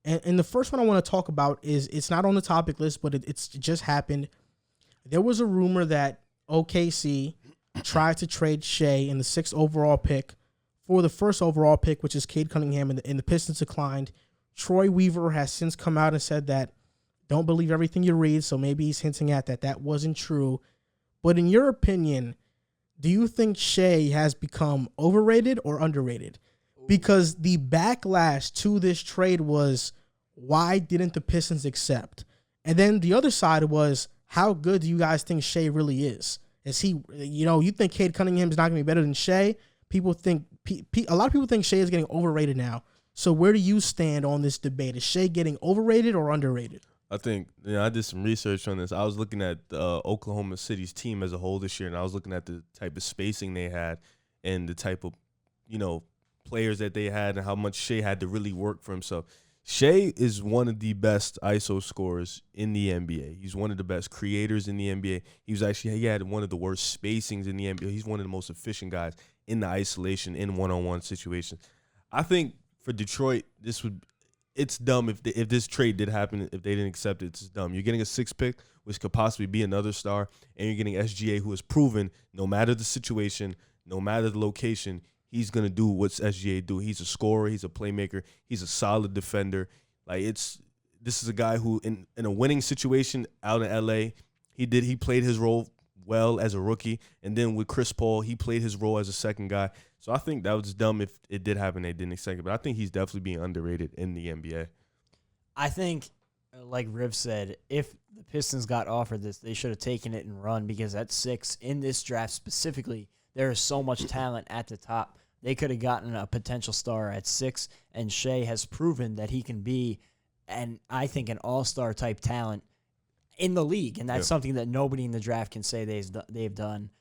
And the first one I want to talk about is it's not on the topic list, but it just happened. There was a rumor that OKC tried to trade Shai in the 6th overall pick for the 1st overall pick, which is Cade Cunningham, and the Pistons declined. Troy Weaver has since come out and said that don't believe everything you read, so maybe he's hinting at that wasn't true. But in your opinion, do you think Shai has become overrated or underrated? Because the backlash to this trade was, why didn't the Pistons accept? And then the other side was, how good do you guys think Shai really is? Is he, you think Cade Cunningham is not going to be better than Shai? People think, a lot of people think Shai is getting overrated now. So where do you stand on this debate? Is Shai getting overrated or underrated? I think, I did some research on this. I was looking at Oklahoma City's team as a whole this year, and I was looking at the type of spacing they had and the type of, players that they had and how much Shai had to really work for himself. Shai is one of the best ISO scorers in the NBA. He's one of the best creators in the NBA. He had one of the worst spacings in the NBA. He's one of the most efficient guys in the isolation, in one-on-one situations. I think for Detroit, it's dumb if this trade did happen. If they didn't accept it, it's dumb. You're getting a 6th pick, which could possibly be another star, and you're getting SGA, who has proven no matter the situation, no matter the location, he's going to do what's SGA do. He's a scorer. He's a playmaker. He's a solid defender. This is a guy who, in a winning situation out in L.A., he played his role well as a rookie. And then with Chris Paul, he played his role as a second guy. So I think that was dumb if it did happen, they didn't accept it. But I think he's definitely being underrated in the NBA. I think, like Riv said, if the Pistons got offered this, they should have taken it and run, because at 6, in this draft specifically, there is so much talent at the top. They could have gotten a potential star at 6, and Shai has proven that he can be, I think, an all-star type talent in the league, and that's something that nobody in the draft can say they've done.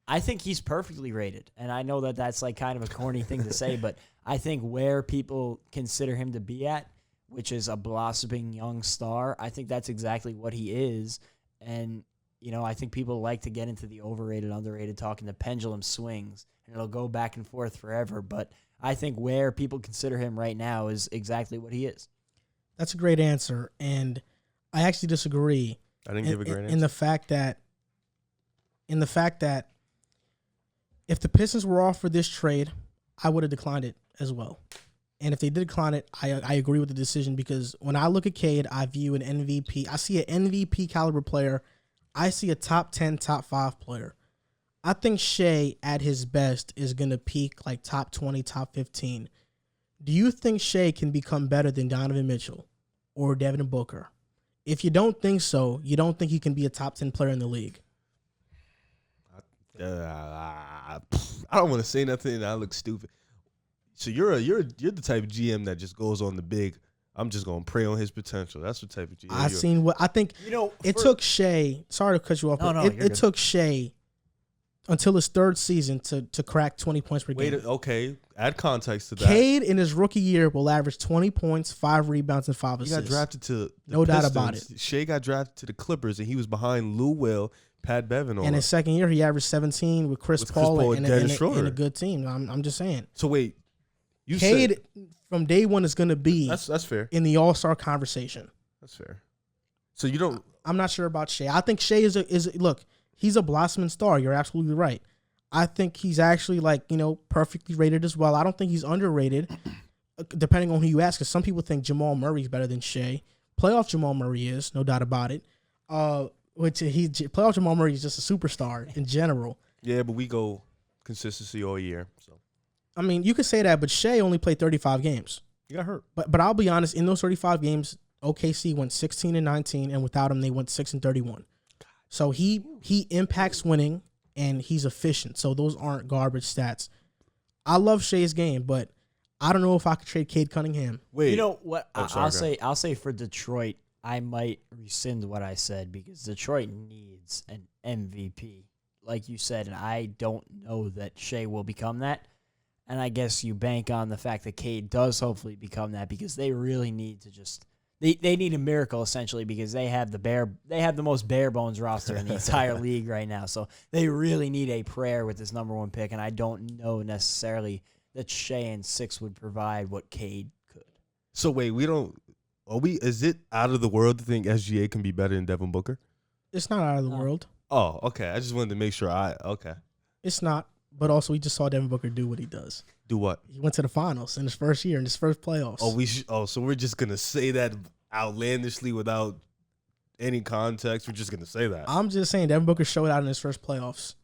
I think he's perfectly rated, and I know that that's like kind of a corny thing to say, but I think where people consider him to be at, which is a blossoming young star, I think that's exactly what he is, and I think people like to get into the overrated, underrated talk, and the pendulum swings, and it'll go back and forth forever. But I think where people consider him right now is exactly what he is. That's a great answer, and I actually disagree. I didn't give a great answer. In the fact that if the Pistons were offered this trade, I would have declined it as well. And if they did decline it, I agree with the decision, because when I look at Cade, I view an MVP. I see an MVP caliber player. I see a top 10, top 5 player. I think Shai at his best is going to peak like top 20, top 15. Do you think Shai can become better than Donovan Mitchell or Devin Booker? If you don't think so, you don't think he can be a top 10 player in the league? I don't want to say nothing, and I look stupid. So you're the type of GM that just goes on the big, I'm just gonna prey on his potential. That's what type of GM. I think it took Shai. Sorry to cut you off. It took Shai until his 3rd season to crack 20 points per game. Okay. Add context to that. Cade in his rookie year will average 20 points, 5 rebounds, and 5 assists. He got drafted to the no Pistons. doubt about it. Shai got drafted to the Clippers, and he was behind Lou Will, Pat Bevan. And his second year, he averaged 17 with Chris Paul and a good team. I'm just saying. So wait, Cade from day one is going to be that's fair in the All-Star conversation. That's fair. So you don't. I'm not sure about Shai. I think Shai is look. He's a blossoming star. You're absolutely right. I think he's actually perfectly rated as well. I don't think he's underrated, depending on who you ask. Because some people think Jamal Murray's better than Shai. Playoff Jamal Murray is, no doubt about it. Playoff Jamal Murray is just a superstar in general. Yeah, but we go consistency all year. So I mean, you could say that, but Shai only played 35 games. He got hurt. But I'll be honest, in those 35 games, OKC went 16-19, and without him, they went 6-31. So he impacts winning, and he's efficient. So those aren't garbage stats. I love Shai's game, but I don't know if I could trade Cade Cunningham. Wait, you know what? I'll say for Detroit, I might rescind what I said, because Detroit needs an MVP, like you said, and I don't know that Shai will become that. And I guess you bank on the fact that Cade does hopefully become that, because they really need to just they need a miracle, essentially, because they have the most bare bones roster in the entire league right now. So they really need a prayer with this number 1 pick, and I don't know necessarily that Shai and 6 would provide what Cade could. So wait, we don't. Is it out of the world to think SGA can be better than Devin Booker? It's not out of the No. world. Oh, okay. I just wanted to make sure. Okay. It's not. But also, we just saw Devin Booker do what he does. Do what? He went to the finals in his first year, in his first playoffs. So we're just gonna say that outlandishly without any context. We're just gonna say that. I'm just saying Devin Booker showed out in his first playoffs.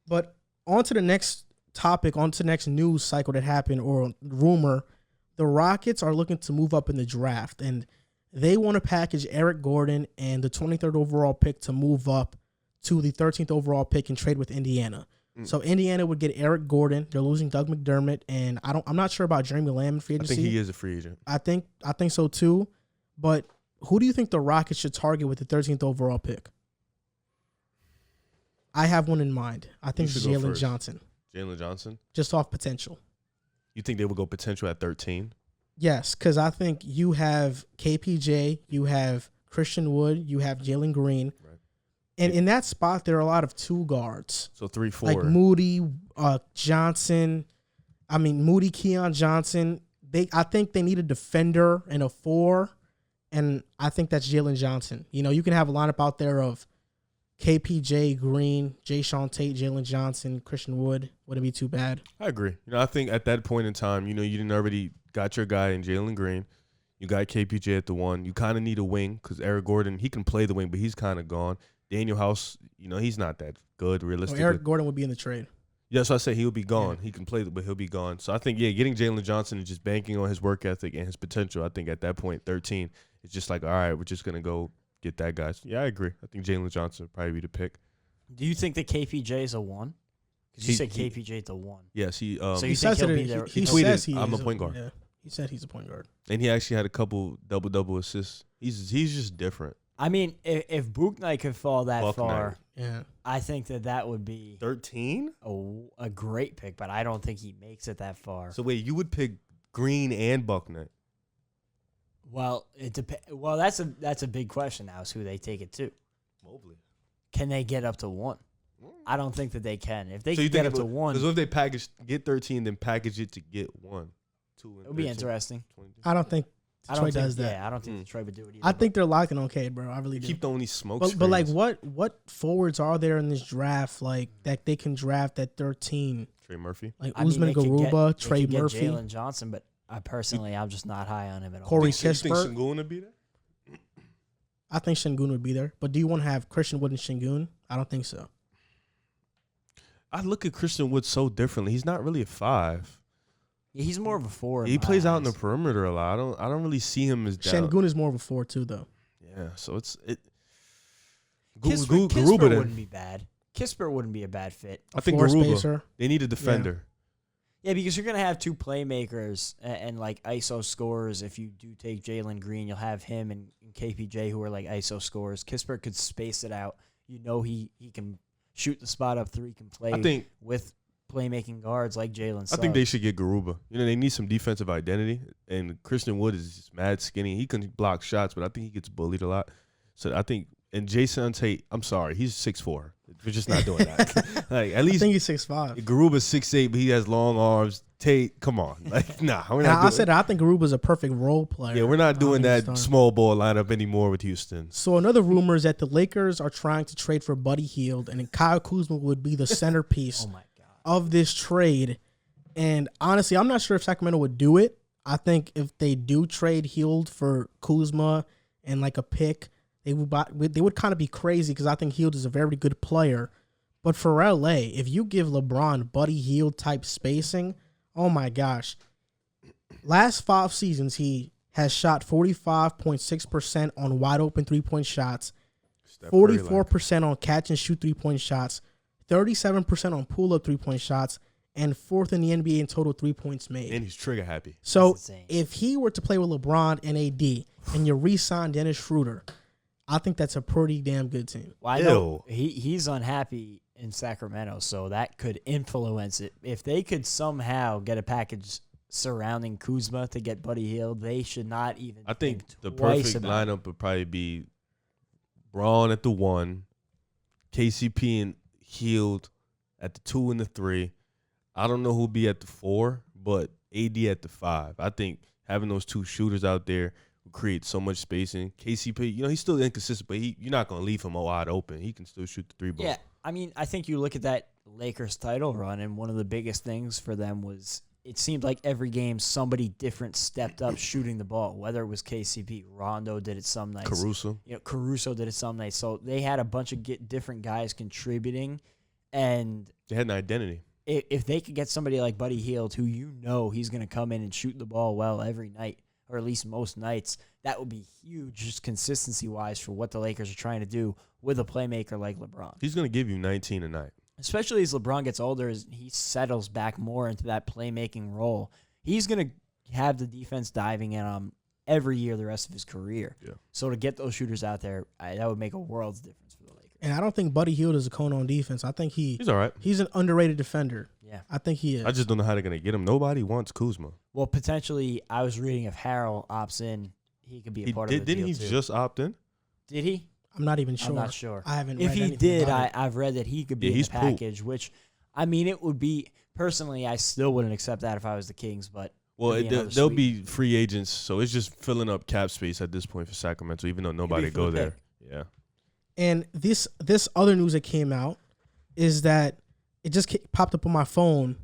But on to the next topic, on to the next news cycle that happened, or rumor. The Rockets are looking to move up in the draft, and they want to package Eric Gordon and the 23rd overall pick to move up to the 13th overall pick and trade with Indiana. So Indiana would get Eric Gordon. They're losing Doug McDermott, and I'm not sure about Jeremy Lamb in free agency. I think he is a free agent. I think so too. But who do you think the Rockets should target with the 13th overall pick? I have one in mind. I think Jalen Johnson. Jalen Johnson? Just off potential. You think they would go potential at 13? Yes, because I think you have KPJ, you have Christian Wood, you have Jalen Green. Right. And in that spot, there are a lot of two guards. So 3-4. Like Moody, Johnson. Moody, Keon Johnson. I think they need a defender and a 4. And I think that's Jalen Johnson. You can have a lineup out there of KPJ, Green, Jayshawn Tate, Jalen Johnson, Christian Wood. Wouldn't be too bad. I agree. I think at that point in time, you didn't already got your guy in Jalen Green. You got KPJ at the 1. You kind of need a wing because Eric Gordon, he can play the wing, but he's kind of gone. Daniel House, he's not that good realistically. Eric Gordon would be in the trade. Yeah, so I say he'll be gone. Yeah. He can play, but he'll be gone. So I think, getting Jalen Johnson and just banking on his work ethic and his potential, I think at that point, 13, it's just like, all right, we're just going to go get that guy. So, yeah, I agree. I think Jalen Johnson would probably be the pick. Do you think that KPJ is a 1? Because you said KPJ at the 1. Yes, he. So you think he'll be there? He tweeted, "I'm a point guard." Yeah, he said he's a point guard, and he actually had a couple double assists. He's just different. If Bouknight could fall that far, yeah, I think that would be 13. A great pick, but I don't think he makes it that far. So wait, you would pick Green and Bucknight? Well, it depends. Well, that's a big question now. Is who they take it to? Mobley. Can they get up to 1? I don't think that they can. If they can get up to 1, because if they get 13, then package it to get 1, 2, and it would be interesting. 22. I don't think Detroit does that. Yeah, I don't think Detroit would do it either. I think they're locking on Cade, bro. I really do. Keep throwing these smoke but like, what forwards are there in this draft like that they can draft at 13? Trey Murphy, like Usman Garuba, Trey Murphy, Jalen Johnson, but I'm just not high on him at all. Corey Kispert. You think Sengun would be there? I think Sengun would be there, but do you want to have Christian Wood and Sengun? I don't think so. I look at Christian Wood so differently. He's not really a 5. Yeah, he's more of a 4. He plays out in the perimeter a lot. I don't really see him as down. Sengun is more of a 4 too, though. Yeah, so Kispert wouldn't be bad. Kispert wouldn't be a bad fit. I think Garuba. They need a defender. Yeah, because you're gonna have 2 playmakers and like ISO scorers. If you do take Jalen Green, you'll have him and KPJ who are like ISO scorers. Kispert could space it out. He can shoot the spot up 3. Can play with playmaking guards like Jalen. I think they should get Garuba. They need some defensive identity. And Christian Wood is just mad skinny. He can block shots, but I think he gets bullied a lot. So I think, and Jason Tate, I'm sorry, he's 6'4". We're just not doing that. At least I think he's 6'5". Garuba's 6'8", but he has long arms. Tate, come on. Nah. I think Garuba's a perfect role player. Yeah, we're not doing that small ball lineup anymore with Houston. So another rumor is that the Lakers are trying to trade for Buddy Hield, and Kyle Kuzma would be the centerpiece of this trade. And honestly, I'm not sure if Sacramento would do it. I think if they do trade Hield for Kuzma and like a pick, they would kind of be crazy because I think Hield is a very good player. But for LA, if you give LeBron Buddy Hield type spacing, oh my gosh. Last 5 seasons, he has shot 45.6% on wide open 3-point shots, 44% on catch and shoot 3-point shots, 37% on pull up 3-point shots, and 4th in the NBA in total 3 points made. And he's trigger happy. So if he were to play with LeBron and AD and you re-sign Dennis Schroeder, I think that's a pretty damn good team. Well, I know he's unhappy in Sacramento, so that could influence it. If they could somehow get a package surrounding Kuzma to get Buddy Hield, they should not even I think the perfect lineup would probably be Braun at the 1, KCP and Hield at the 2 and the 3. I don't know who'll be at the 4, but AD at the 5. I think having those 2 shooters out there, create so much spacing. KCP, he's still inconsistent, but you're not going to leave him wide open. He can still shoot the 3-ball. Yeah, I mean, I think you look at that Lakers title run, and one of the biggest things for them was it seemed like every game somebody different stepped up shooting the ball, whether it was KCP, Rondo did it some nights. Caruso did it some nights. So they had a bunch of different guys contributing, and they had an identity. If they could get somebody like Buddy Hield, who he's going to come in and shoot the ball well every night, or at least most nights, that would be huge just consistency-wise for what the Lakers are trying to do with a playmaker like LeBron. He's going to give you 19 a night. Especially as LeBron gets older, as he settles back more into that playmaking role, he's going to have the defense diving in on every year the rest of his career. Yeah. So to get those shooters out there, that would make a world's difference for the Lakers. And I don't think Buddy Hield is a cone on defense. I think he's all right. He's an underrated defender. Yeah. I think he is. I just don't know how they're going to get him. Nobody wants Kuzma. Well, potentially, I was reading if Harrell opts in, he could be a part of the deal, Didn't he just opt in? Did he? I'm not even sure. I'm not sure. I haven't. If he did, I've read that he could be in the package. Poop. Which, I mean, it would be personally. I still wouldn't accept that if I was the Kings. But they'll be free agents, so it's just filling up cap space at this point for Sacramento, even though nobody go there. Yeah. And this other news that came out is that it just popped up on my phone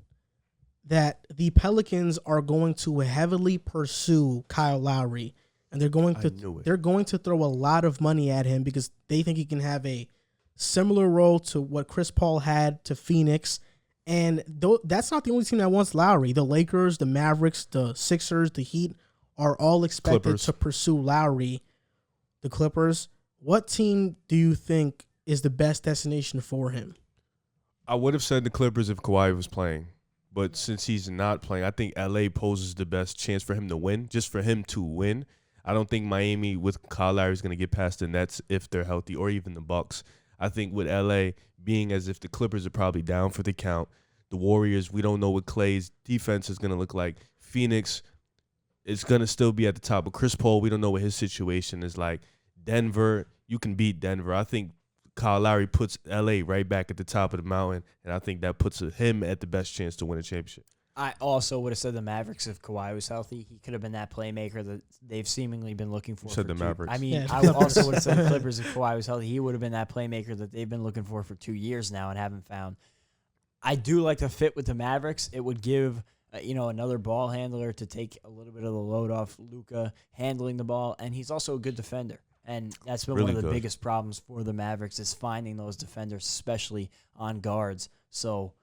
that the Pelicans are going to heavily pursue Kyle Lowry. And they're going to throw a lot of money at him because they think he can have a similar role to what Chris Paul had to Phoenix. And that's not the only team that wants Lowry. The Lakers, the Mavericks, the Sixers, the Heat are all expected to pursue Lowry. The Clippers. What team do you think is the best destination for him? I would have said the Clippers if Kawhi was playing. But since he's not playing, I think LA poses the best chance for him to win, just for him to win. I don't think Miami with Kyle Lowry is going to get past the Nets if they're healthy, or even the Bucks. I think with LA being as if the Clippers are probably down for the count, the Warriors, we don't know what Clay's defense is going to look like. Phoenix is going to still be at the top. But Chris Paul, we don't know what his situation is like. Denver, you can beat Denver. I think Kyle Lowry puts LA right back at the top of the mountain, and I think that puts him at the best chance to win a championship. I also would have said the Mavericks if Kawhi was healthy. He could have been that playmaker that they've seemingly been looking for. You said the Mavericks. I mean, I also would have said the Clippers if Kawhi was healthy. He would have been that playmaker that they've been looking for 2 years now and haven't found. I do like the fit with the Mavericks. It would give another ball handler to take a little bit of the load off Luka handling the ball, and he's also a good defender. And that's been one of the biggest problems for the Mavericks is finding those defenders, especially on guards. So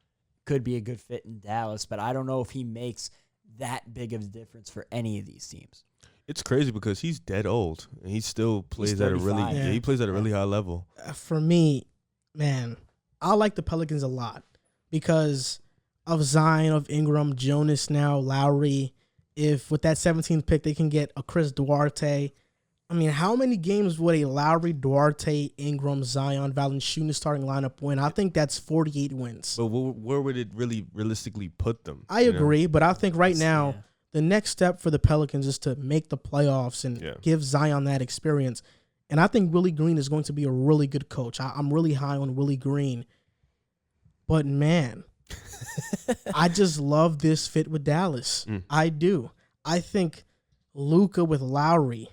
could be a good fit in Dallas, but I don't know if he makes that big of a difference for any of these teams. It's crazy because he's dead old and he still plays at a really high level. For me, man, I like the Pelicans a lot because of Zion, of Ingram, Jonas now, Lowry. If with that 17th pick they can get a Chris Duarte, I mean, how many games would a Lowry, Duarte, Ingram, Zion, Valanciunas starting lineup win? I think that's 48 wins. But where would it really realistically put them? I agree, but I think right now the next step for the Pelicans is to make the playoffs and give Zion that experience. And I think Willie Green is going to be a really good coach. I'm really high on Willie Green. But, man, I just love this fit with Dallas. I do. I think Luka with Lowry,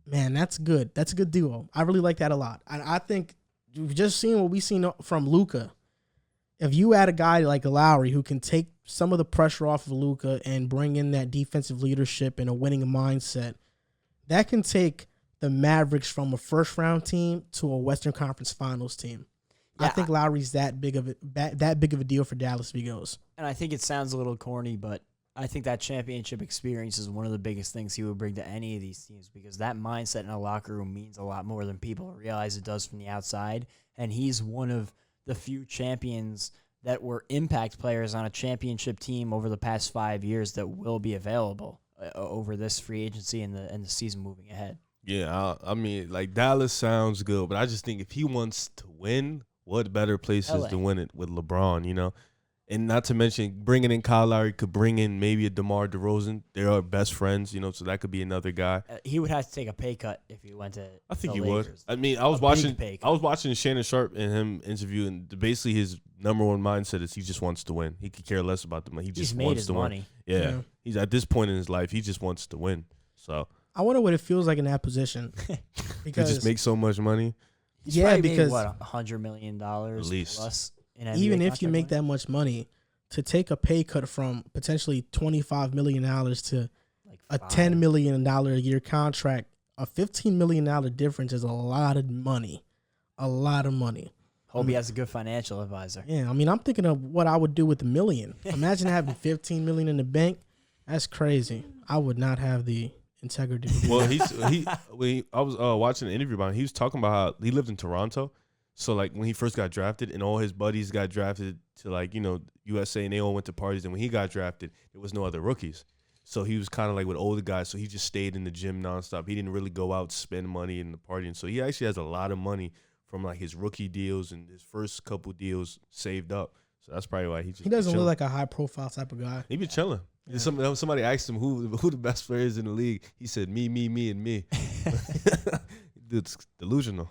man, that's good. That's a good duo. I really like that a lot. And I think we've just seen what we've seen from Luka. If you add a guy like Lowry who can take some of the pressure off of Luka and bring in that defensive leadership and a winning mindset, that can take the Mavericks from a first-round team to a Western Conference Finals team. Yeah, I think Lowry's that big of a deal for Dallas if he goes. And I think it sounds a little corny, but I think that championship experience is one of the biggest things he would bring to any of these teams because that mindset in a locker room means a lot more than people realize it does from the outside. And he's one of the few champions that were impact players on a championship team over the past 5 years that will be available over this free agency and the season moving ahead. Yeah, I mean, like Dallas sounds good, but I just think if he wants to win, what better places to win it with LeBron, you know? And not to mention, bringing in Kyle Lowry could bring in maybe a DeMar DeRozan. They are best friends, you know, so that could be another guy. He would have to take a pay cut if he went to I think he Lakers. would. I mean, I was watching Shannon Sharp and him interview, and basically his number one mindset is he just wants to win. He could care less about the money. He just wants to win. Money. Yeah. He's at this point in his life, he just wants to win. So I wonder what it feels like in that position. you Because just make so much money. He's yeah, probably made, because what, $100 million At least. plus in NBA even if you contract make money? that much money, to take a pay cut from potentially $25 million to Like a five. $10 million a year contract, a $15 million difference is a lot of money. A lot of money. Hope he has a good financial advisor. Yeah, I mean, I'm thinking of what I would do with $1 million. Imagine having $15 million in the bank. That's crazy. I would not have the integrity to do Well, that. I was watching an interview about him. He was talking about how he lived in Toronto. So like when he first got drafted, and all his buddies got drafted to like USA, and they all went to parties. And when he got drafted, there was no other rookies. So he was kind of like with older guys. So he just stayed in the gym nonstop. He didn't really go out, spend money in the party. And so he actually has a lot of money from like his rookie deals and his first couple deals saved up. So that's probably why he Doesn't look chilling. like a high profile type of guy. He be chilling. Yeah. Somebody asked him who the best player is in the league. He said me, and me. Dude's delusional.